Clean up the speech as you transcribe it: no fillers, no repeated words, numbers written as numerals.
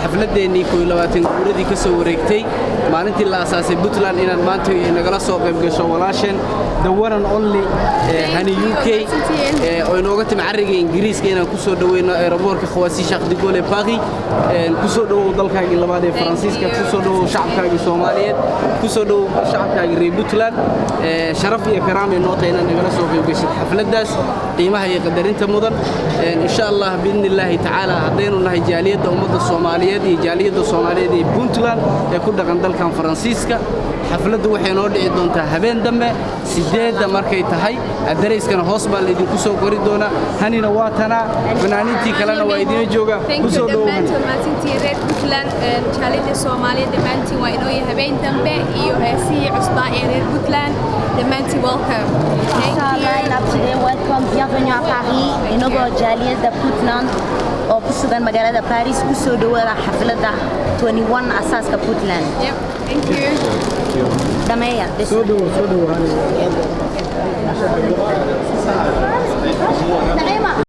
xafladeennii 21 guuradii ka soo wareegtay maalintii la asaasay Puntland inaan maanta nagala soo qayb gasho walaasheen the one and only hani UK oo inooga timid cariga Ingiriiska inaan ku soo dhaweeyno aeroboortka Khawasi Sheikh de Gaulle Paris ku soo dhawow dalkaaga labaad ee Faransiiska ku soo dhawow shacabkaaga Soomaaliyeed ku soo dhawow shacabkaaga reer Puntland sharaf iyo karaam inoo tahay inaan nagala soo qayb gasho xafladaas qiimaha iyo qadarinta mudan insha Allah biidnillaahi tacaala hadaynu nahay jaaliyada ummadda Soomaaliyeed iyo jaaliyada Soomaaliyeed ee Puntland ee ku dhaqan dalkan Faransiiska xafladdu waxay noo dhici doontaa habeen dambe 8 markay tahay adareyskana hoos baa la idinku soo qori doona hanina waa tana fanaaniintii kalena waa idin jooga ku soo dhawaada maalintii reer Puntland jaaliyada Soomaaliyeed dhammaantiin waa inoo yahay habeen dambe iyo heesii cusbaa ee reer Puntland dhammaantiin welcome today welcome bienvenue à Paris inagoo jaaliyada Puntland oo ku sugan magaalada Paris ku soo dhawaada xafladda 21 asaaska Puntland thank you Dameya soo dhawaada